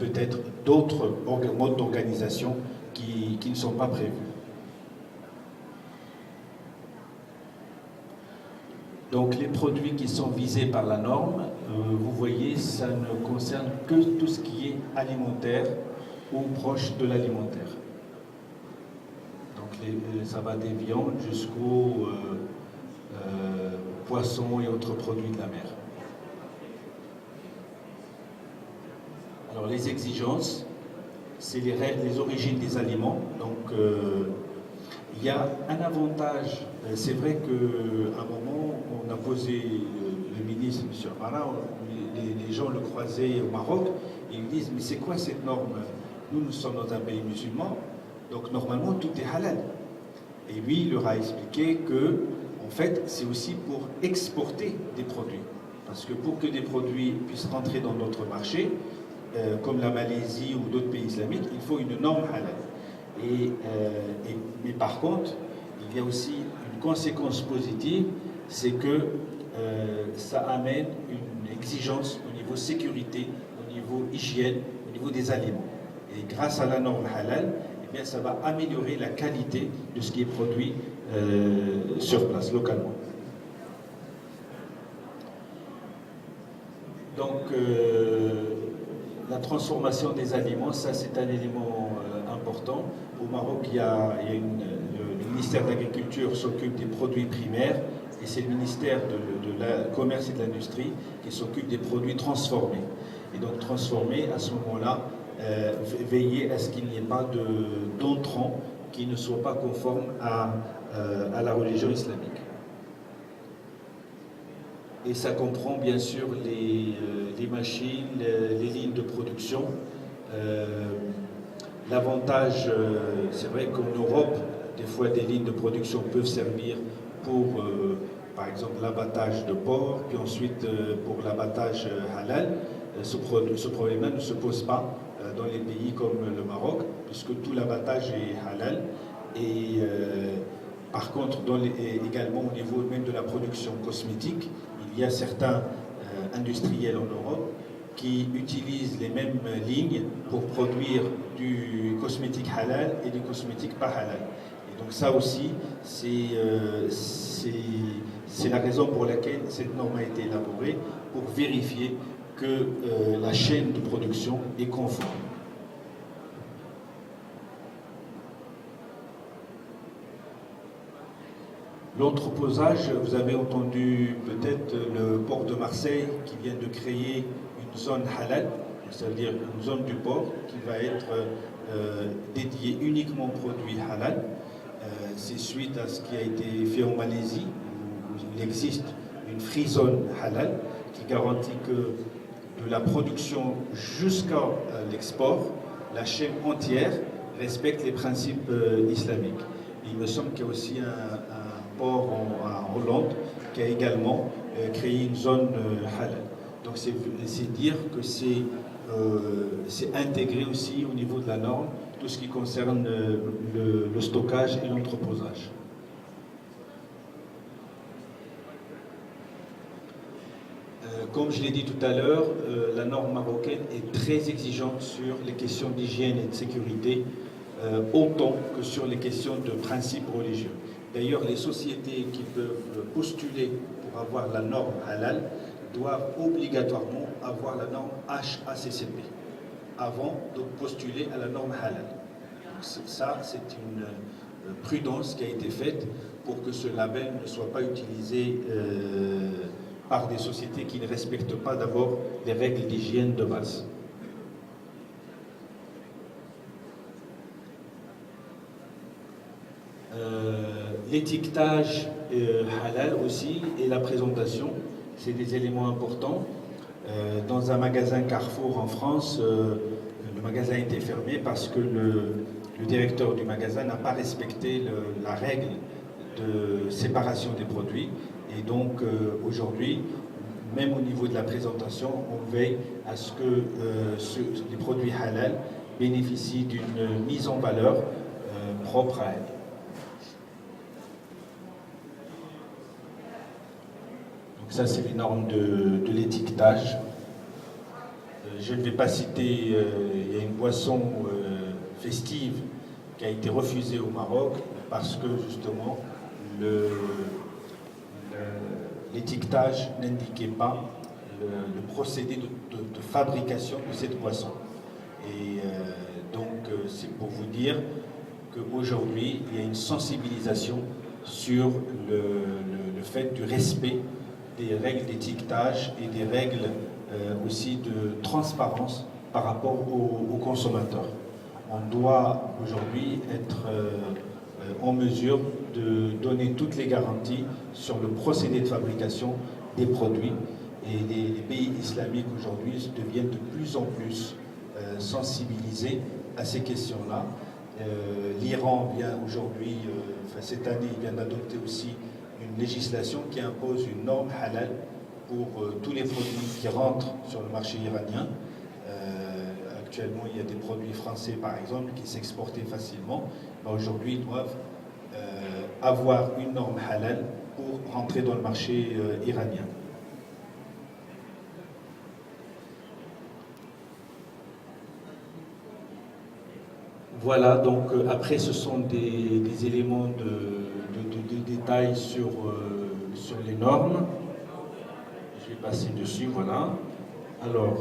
peut-être d'autres modes d'organisation qui ne sont pas prévus. Donc les produits qui sont visés par la norme, vous voyez, ça ne concerne que tout ce qui est alimentaire ou proche de l'alimentaire. Donc ça va des viandes jusqu'aux poissons et autres produits de la mer. Alors les exigences, c'est les origines des aliments. Donc il y a un avantage. C'est vrai qu'à un moment, on a posé le ministre, M. Amara, les gens le croisaient au Maroc, et ils me disent, mais c'est quoi cette norme? Nous sommes dans un pays musulman, donc normalement tout est halal. Et lui, il leur a expliqué que, en fait, c'est aussi pour exporter des produits. Parce que pour que des produits puissent rentrer dans notre marché, comme la Malaisie ou d'autres pays islamiques, il faut une norme halal. Mais par contre, il y a aussi une conséquence positive, c'est que ça amène une exigence au niveau sécurité, au niveau hygiène, au niveau des aliments. Et grâce à la norme halal, eh bien, ça va améliorer la qualité de ce qui est produit sur place, localement. Donc, la transformation des aliments, ça c'est un élément important. Au Maroc, le ministère de l'Agriculture s'occupe des produits primaires et c'est le ministère de la Commerce et de l'Industrie qui s'occupe des produits transformés. Et donc transformés, à ce moment-là, veiller à ce qu'il n'y ait pas d'entrants qui ne soient pas conformes à la religion islamique. Et ça comprend bien sûr les machines, les lignes de production. L'avantage, c'est vrai qu'en Europe, des fois des lignes de production peuvent servir pour, par exemple, l'abattage de porc, puis ensuite pour l'abattage halal. Ce problème-là ne se pose pas dans les pays comme le Maroc, puisque tout l'abattage est halal. Et par contre, également au niveau même de la production cosmétique, il y a certains industriels en Europe qui utilisent les mêmes lignes pour produire du cosmétique halal et du cosmétique pas halal. Et donc ça aussi, c'est la raison pour laquelle cette norme a été élaborée, pour vérifier que la chaîne de production est conforme. L'entreposage, vous avez entendu peut-être le port de Marseille qui vient de créer une zone halal, c'est-à-dire une zone du port qui va être dédiée uniquement aux produits halal. C'est suite à ce qui a été fait en Malaisie, où il existe une free zone halal qui garantit que de la production jusqu'à l'export, la chaîne entière respecte les principes islamiques. Et il me semble qu'il y a aussi un port en Hollande qui a également créé une zone halal. Donc c'est dire que c'est intégré aussi au niveau de la norme tout ce qui concerne le stockage et l'entreposage. Comme je l'ai dit tout à l'heure, la norme marocaine est très exigeante sur les questions d'hygiène et de sécurité, autant que sur les questions de principes religieux. D'ailleurs, les sociétés qui peuvent postuler pour avoir la norme halal doivent obligatoirement avoir la norme HACCP avant de postuler à la norme halal. Donc ça, c'est une prudence qui a été faite pour que ce label ne soit pas utilisé par des sociétés qui ne respectent pas d'abord les règles d'hygiène de base. L'étiquetage halal aussi et la présentation, c'est des éléments importants. Dans un magasin Carrefour en France, le magasin a été fermé parce que le directeur du magasin n'a pas respecté la règle de séparation des produits. Et donc aujourd'hui, même au niveau de la présentation, on veille à ce que les produits halal bénéficient d'une mise en valeur propre à elle. Donc ça, c'est les normes de l'étiquetage. je ne vais pas citer, il y a une boisson festive qui a été refusée au Maroc parce que justement l'étiquetage n'indiquait pas le procédé de fabrication de cette boisson. Et donc c'est pour vous dire qu'aujourd'hui il y a une sensibilisation sur le fait du respect des règles d'étiquetage et des règles aussi de transparence par rapport aux consommateurs. On doit aujourd'hui être en mesure de donner toutes les garanties sur le procédé de fabrication des produits. Et les pays islamiques aujourd'hui deviennent de plus en plus sensibilisés à ces questions-là. L'Iran vient aujourd'hui, cette année, il vient d'adopter aussi une législation qui impose une norme halal pour tous les produits qui rentrent sur le marché iranien. Actuellement, il y a des produits français, par exemple, qui s'exportaient facilement. Aujourd'hui, ils doivent avoir une norme halal pour rentrer dans le marché iranien. Voilà, donc après, ce sont des éléments de détail sur les normes. Je vais passer dessus, voilà. Alors,